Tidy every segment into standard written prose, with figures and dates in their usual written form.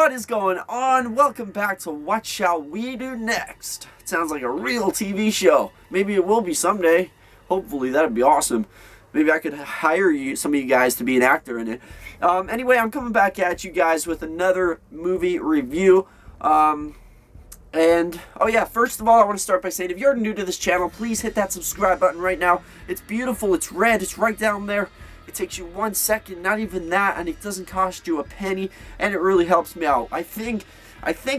What is going on? Welcome back to What Shall We Do Next? It sounds like a real TV show. Maybe it will be someday. Hopefully, that'd be awesome. Maybe I could hire some of you guys to be an actor in it. Anyway, I'm coming back at you guys with another movie review. Oh yeah, first of all, I want to start by saying if you're new to this channel, please hit that subscribe button right now. It's beautiful, it's red, it's right down there. It takes you 1 second, not even that, and it doesn't cost you a penny, and it really helps me out. I think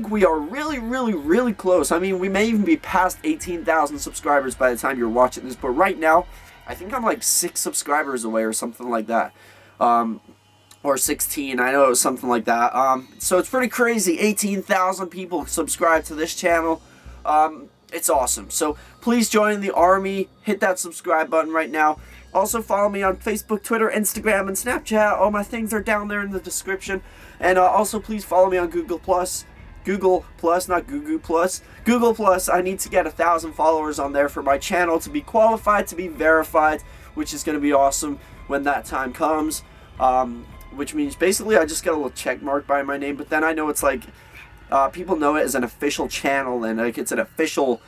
we are really close. I mean, we may even be past 18,000 subscribers by the time you're watching this, but right now, I think I'm like 6 subscribers away or something like that. Or 16, I know it was something like that. So it's pretty crazy. 18,000 people subscribe to this channel. It's awesome. So please join the army. Hit that subscribe button right now. Also follow me on Facebook, Twitter, Instagram, and Snapchat. All my things are down there in the description. And also please follow me on Google+. Google+, not Google+. Google+, I need to get 1,000 followers on there for my channel to be qualified, to be verified, which is going to be awesome when that time comes. Which means basically I just got a little check mark by my name, but then I know it's like, people know it as an official channel, and like it's an official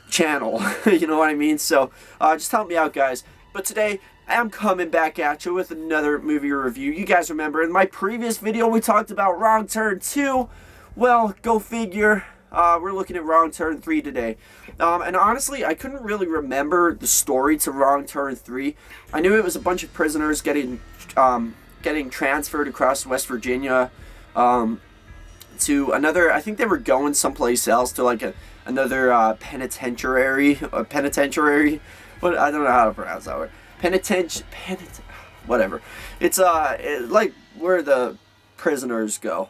channel, you know what I mean? So, just help me out, guys. But today, I'm coming back at you with another movie review. You guys remember, in my previous video, we talked about Wrong Turn 2. Well, go figure. We're looking at Wrong Turn 3 today. And honestly, I couldn't really remember the story to Wrong Turn 3. I knew it was a bunch of prisoners getting transferred across West Virginia to another, I think they were going someplace else, to like another penitentiary, what, I don't know how to pronounce that word, whatever, it's like where the prisoners go,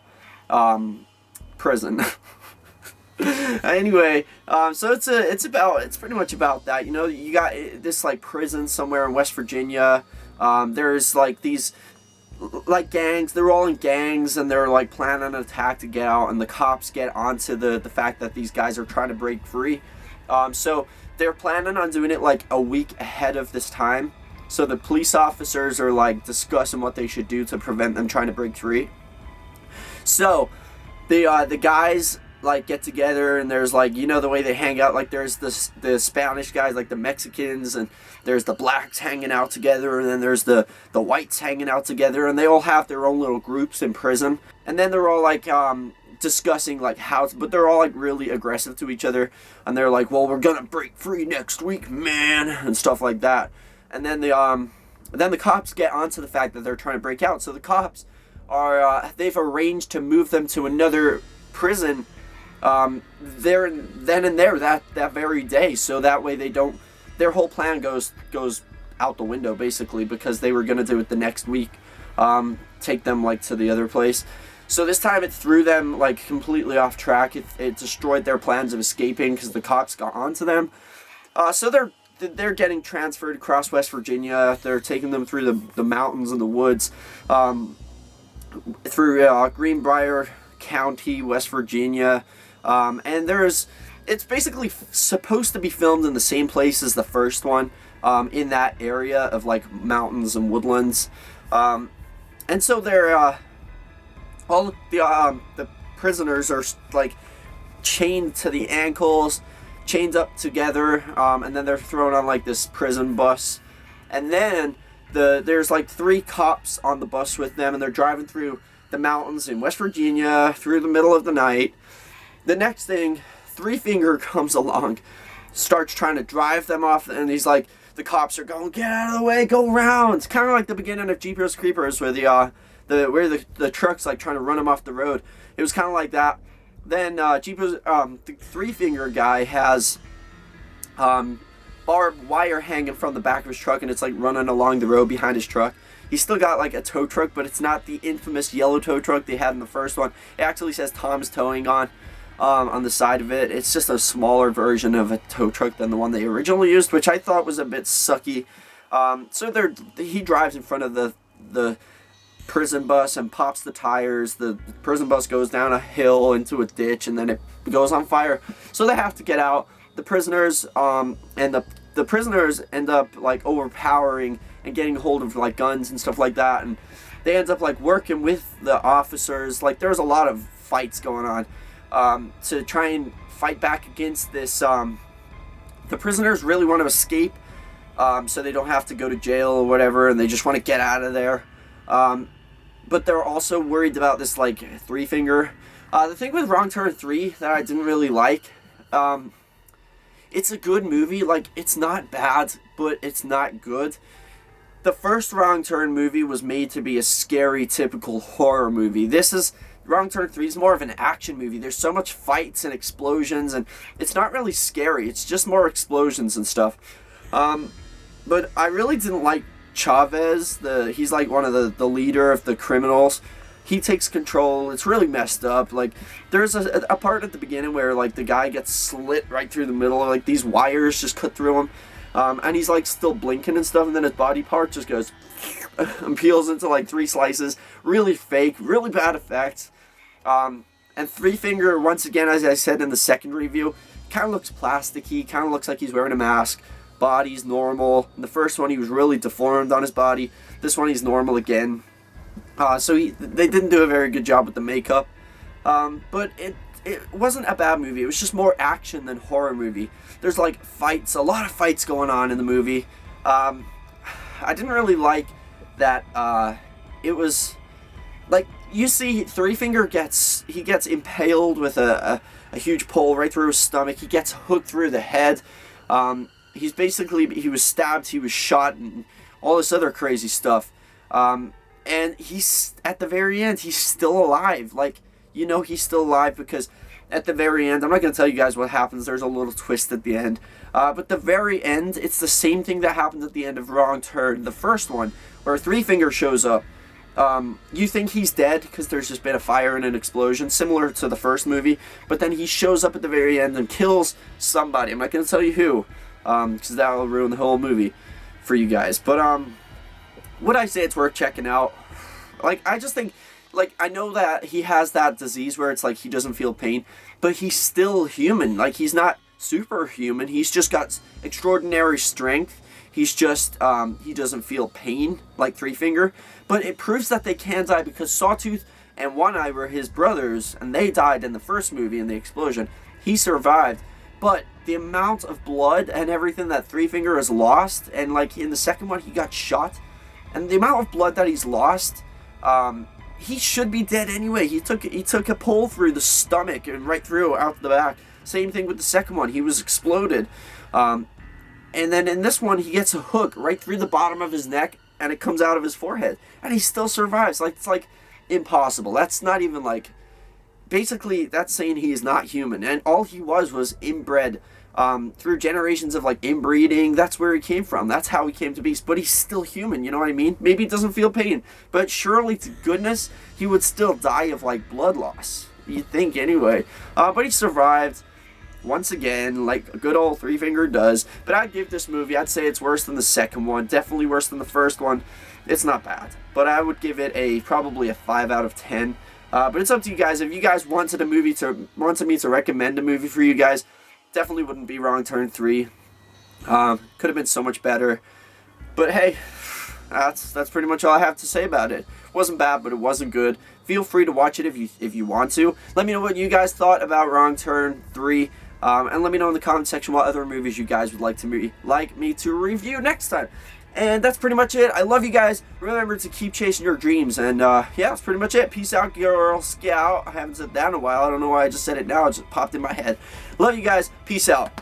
prison. Anyway, so it's pretty much about that. You know, you got this like prison somewhere in West Virginia. There's like these like gangs, they're all in gangs, and they're like planning an attack to get out, and the cops get onto the fact that these guys are trying to break free. So they're planning on doing it like a week ahead of this time. So the police officers are like discussing what they should do to prevent them trying to break free. So the guys like get together, and there's like, you know, the way they hang out, like there's the Spanish guys, like the Mexicans, and there's the blacks hanging out together, and then there's the whites hanging out together, and they all have their own little groups in prison. And then they're all like discussing like but they're all like really aggressive to each other, and they're like, well, we're gonna break free next week, man, and stuff like that. And then the cops get onto the fact that they're trying to break out. So the cops are they've arranged to move them to another prison there that very day, so that way their whole plan goes out the window basically, because they were gonna do it the next week, take them like to the other place. So this time it threw them like completely off track. It destroyed their plans of escaping because the cops got onto them. So they're getting transferred across West Virginia. They're taking them through the mountains and the woods, through Greenbrier County, West Virginia. And it's basically supposed to be filmed in the same place as the first one, in that area of like mountains and woodlands. And so they're, all the prisoners are like chained to the ankles, chained up together, and then they're thrown on like this prison bus. And then there's like 3 cops on the bus with them, and they're driving through the mountains in West Virginia through the middle of the night. The next thing, Three Finger comes along, starts trying to drive them off, and he's like, the cops are going, get out of the way, go around. It's kind of like the beginning of Jeepers Creepers, where the truck's like trying to run him off the road. It was kind of like that. Then the Three Finger guy has barbed wire hanging from the back of his truck, and it's like running along the road behind his truck. He's still got like a tow truck, but it's not the infamous yellow tow truck they had in the first one. It actually says Tom's Towing on the side of it. It's just a smaller version of a tow truck than the one they originally used, which I thought was a bit sucky. So he drives in front of the prison bus and pops the tires. The prison bus goes down a hill into a ditch, and then it goes on fire. So they have to get out. The prisoners and the prisoners end up like overpowering and getting hold of like guns and stuff like that, and they end up like working with the officers. Like there's a lot of fights going on to try and fight back against this. The prisoners really want to escape, so they don't have to go to jail or whatever, and they just want to get out of there. But they're also worried about this, like, Three Finger. The thing with Wrong Turn 3 that I didn't really like, it's a good movie. Like, it's not bad, but it's not good. The first Wrong Turn movie was made to be a scary, typical horror movie. Wrong Turn 3 is more of an action movie. There's so much fights and explosions, and it's not really scary. It's just more explosions and stuff. But I really didn't like Chavez. He's like one of the leader of the criminals. He takes control. It's really messed up. Like, there's a part at the beginning where, like, the guy gets slit right through the middle. Like, these wires just cut through him. And he's, like, still blinking and stuff. And then his body part just goes and peels into, like, 3 slices. Really fake. Really bad effects. And Three Finger, once again, as I said in the second review, kind of looks plasticky. Kind of looks like he's wearing a mask. Body's normal. In the first one, he was really deformed on his body. This one, he's normal again. So they didn't do a very good job with the makeup, but it wasn't a bad movie. It was just more action than horror movie. There's like fights, a lot of fights going on in the movie. I didn't really like that. It was like, you see, Three Finger gets impaled with a huge pole right through his stomach. He gets hooked through the head. He was stabbed, he was shot, and all this other crazy stuff. And he's, at the very end, he's still alive. Like, you know he's still alive because at the very end, I'm not going to tell you guys what happens. There's a little twist at the end. But the very end, it's the same thing that happened at the end of Wrong Turn, the first one, where Three Finger shows up. You think he's dead because there's just been a fire and an explosion, similar to the first movie. But then he shows up at the very end and kills somebody. I'm not going to tell you who, because that will ruin the whole movie for you guys. But, would I say it's worth checking out? Like, I just think, like, I know that he has that disease where it's like he doesn't feel pain, but he's still human. Like, he's not superhuman. He's just got extraordinary strength. He's just, he doesn't feel pain like Three Finger. But it proves that they can die because Sawtooth and One Eye were his brothers, and they died in the first movie in the explosion. He survived. But the amount of blood and everything that Three Finger has lost, and like in the second one he got shot, and the amount of blood that he's lost, he should be dead anyway. He took a pole through the stomach and right through out the back. Same thing with the second one. He was exploded. And then in this one, he gets a hook right through the bottom of his neck, and it comes out of his forehead, and he still survives. Like, it's like impossible. That's not even like, basically that's saying he is not human, and all he was inbred. Through generations of like inbreeding. That's where he came from. That's how he came to be. But he's still human, you know what I mean? Maybe he doesn't feel pain, but surely to goodness he would still die of like blood loss, you'd think anyway. But he survived once again, like a good old Three Finger does. But I'd give this movie, I'd say it's worse than the second one, definitely worse than the first one. It's not bad, but I would give it probably a 5 out of 10. But it's up to you guys. If you guys wanted me to recommend a movie for you guys, definitely wouldn't be Wrong Turn 3. Could have been so much better. But hey, that's pretty much all I have to say about it. Wasn't bad, but it wasn't good. Feel free to watch it if you want to. Let me know what you guys thought about Wrong Turn 3. And let me know in the comment section what other movies you guys would like me to review next time. And that's pretty much it. I love you guys. Remember to keep chasing your dreams. And yeah, that's pretty much it. Peace out, Girl Scout. I haven't said that in a while. I don't know why I just said it now. It just popped in my head. Love you guys. Peace out.